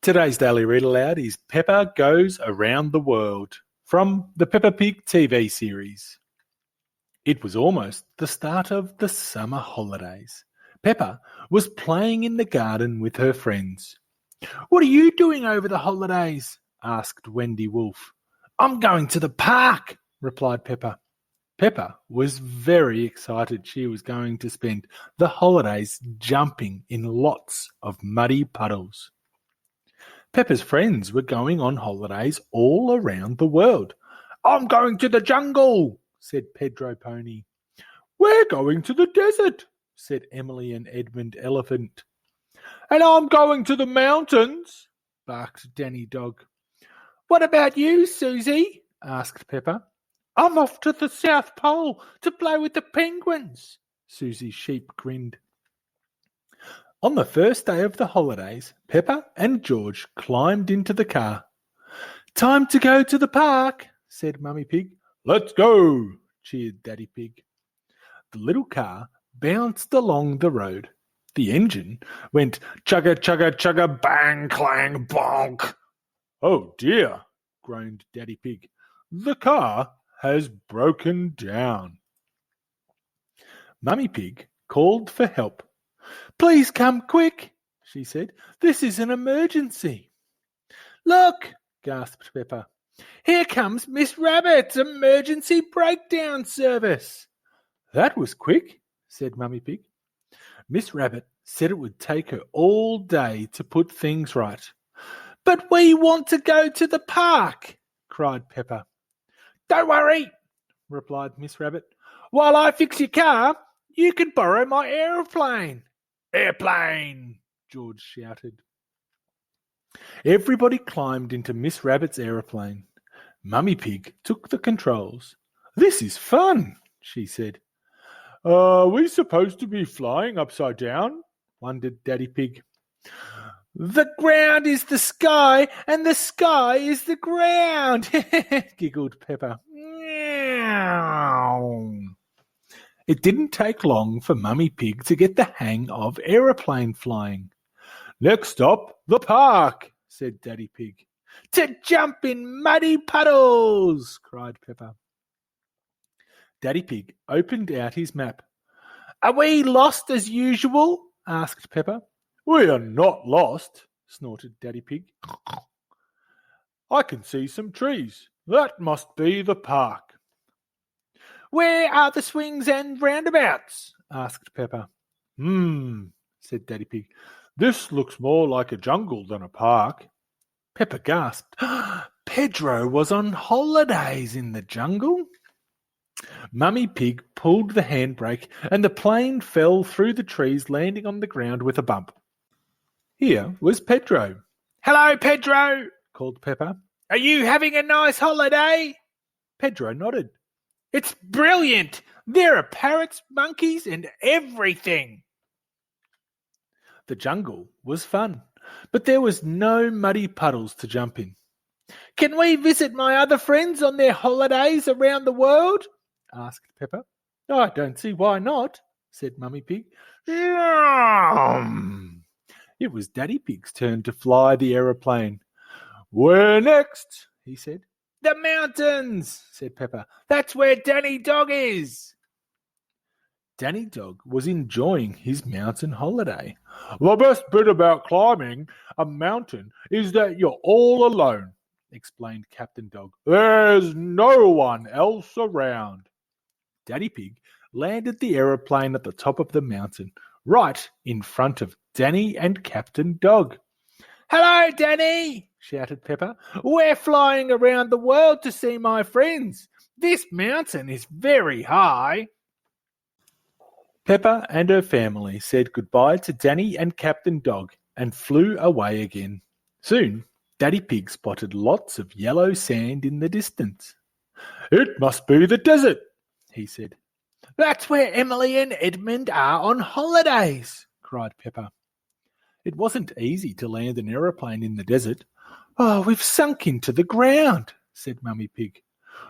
Today's Daily Read Aloud is Peppa Goes Around the World from the Peppa Pig TV series. It was almost the start of the summer holidays. Peppa was playing in the garden with her friends. "What are you doing over the holidays?" asked Wendy Wolf. "I'm going to the park," replied Peppa. Peppa was very excited she was going to spend the holidays jumping in lots of muddy puddles. Peppa's friends were going on holidays all around the world. "I'm going to the jungle," said Pedro Pony. "We're going to the desert," said Emily and Edmund Elephant. "And I'm going to the mountains," barked Danny Dog. "What about you, Susie?" asked Peppa. "I'm off to the South Pole to play with the penguins," Susie Sheep grinned. On the first day of the holidays, Peppa and George climbed into the car. "Time to go to the park," said Mummy Pig. "Let's go," cheered Daddy Pig. The little car bounced along the road. The engine went chugga chugga chugga bang clang bonk. "Oh dear," groaned Daddy Pig. "The car has broken down." Mummy Pig called for help. "Please come quick," she said. "This is an emergency." "Look," gasped Peppa. "Here comes Miss Rabbit's emergency breakdown service." "That was quick," said Mummy Pig. Miss Rabbit said it would take her all day to put things right. "But we want to go to the park," cried Peppa. "Don't worry," replied Miss Rabbit. "While I fix your car, you can borrow my aeroplane." "Airplane!" George shouted. Everybody climbed into Miss Rabbit's aeroplane. Mummy Pig took the controls. "This is fun," she said. "Are we supposed to be flying upside down?" wondered Daddy Pig. "The ground is the sky, and the sky is the ground," giggled Peppa. It didn't take long for Mummy Pig to get the hang of aeroplane flying. "Next stop, the park," said Daddy Pig. "To jump in muddy puddles," cried Peppa. Daddy Pig opened out his map. "Are we lost as usual?" asked Peppa. "We are not lost," snorted Daddy Pig. "I can see some trees. That must be the park." "Where are the swings and roundabouts?" asked Peppa. Said Daddy Pig. "This looks more like a jungle than a park." Peppa gasped. Pedro was on holidays in the jungle. Mummy Pig pulled the handbrake and the plane fell through the trees, landing on the ground with a bump. Here was Pedro. "Hello, Pedro," called Peppa. "Are you having a nice holiday?" Pedro nodded. "It's brilliant. There are parrots, monkeys, and everything." The jungle was fun, but there was no muddy puddles to jump in. "Can we visit my other friends on their holidays around the world?" asked Peppa. "I don't see why not," said Mummy Pig. It was Daddy Pig's turn to fly the aeroplane. "Where next?" he said. "The mountains," said Peppa. "That's where Danny Dog is." Danny Dog was enjoying his mountain holiday. "The best bit about climbing a mountain is that you're all alone," explained Captain Dog. "There's no one else around." Daddy Pig landed the aeroplane at the top of the mountain, right in front of Danny and Captain Dog. "Hello, Danny," shouted Peppa. "We're flying around the world to see my friends. This mountain is very high." Peppa and her family said goodbye to Danny and Captain Dog and flew away again. Soon, Daddy Pig spotted lots of yellow sand in the distance. "It must be the desert," he said. "That's where Emily and Edmund are on holidays," cried Peppa. It wasn't easy to land an aeroplane in the desert. "Oh, we've sunk into the ground," said Mummy Pig.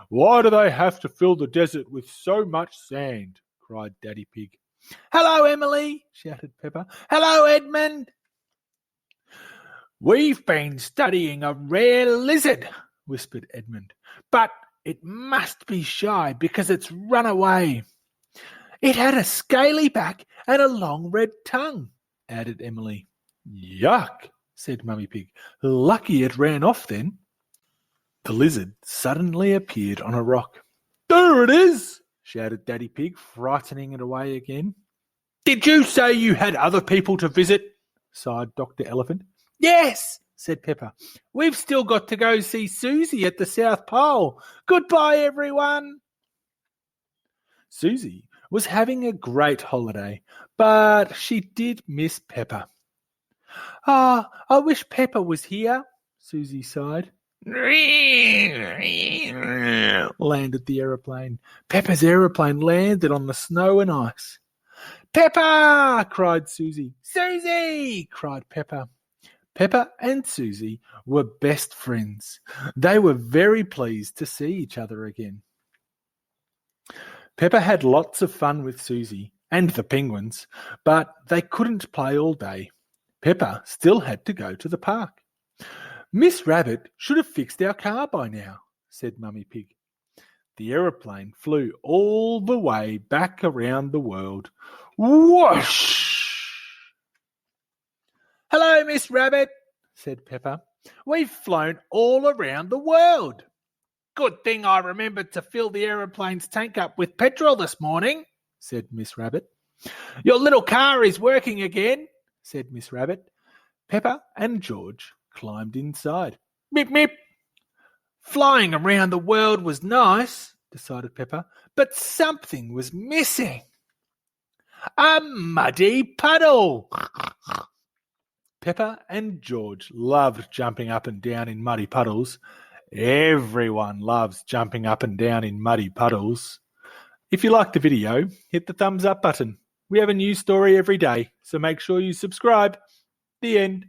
"Why do they have to fill the desert with so much sand?" cried Daddy Pig. "Hello, Emily," shouted Peppa. "Hello, Edmund." "We've been studying a rare lizard," whispered Edmund, "but it must be shy because it's run away." "It had a scaly back and a long red tongue," added Emily. "Yuck," said Mummy Pig. "Lucky it ran off then." The lizard suddenly appeared on a rock. "There it is!" shouted Daddy Pig, frightening it away again. "Did you say you had other people to visit?" sighed Dr. Elephant. "Yes," said Pepper. "We've still got to go see Susie at the South Pole. Goodbye, everyone." Susie was having a great holiday, but she did miss Pepper. "Ah, I wish Pepper was here," Susie sighed. Landed the aeroplane. Pepper's aeroplane landed on the snow and ice. "Pepper!" cried Susie. "Susie!" cried Pepper. Pepper and Susie were best friends. They were very pleased to see each other again. Pepper had lots of fun with Susie and the penguins, but they couldn't play all day. Pepper still had to go to the park. "Miss Rabbit should have fixed our car by now," said Mummy Pig. The aeroplane flew all the way back around the world. Whoosh! "Hello, Miss Rabbit," said Pepper. "We've flown all around the world." "Good thing I remembered to fill the aeroplane's tank up with petrol this morning," said Miss Rabbit. "Your little car is working again," said Miss Rabbit. Pepper and George climbed inside. "Mip, mip." "Flying around the world was nice," decided Pepper, "but something was missing. A muddy puddle." Pepper and George loved jumping up and down in muddy puddles. Everyone loves jumping up and down in muddy puddles. If you liked the video, hit the thumbs up button. We have a new story every day, so make sure you subscribe. The end.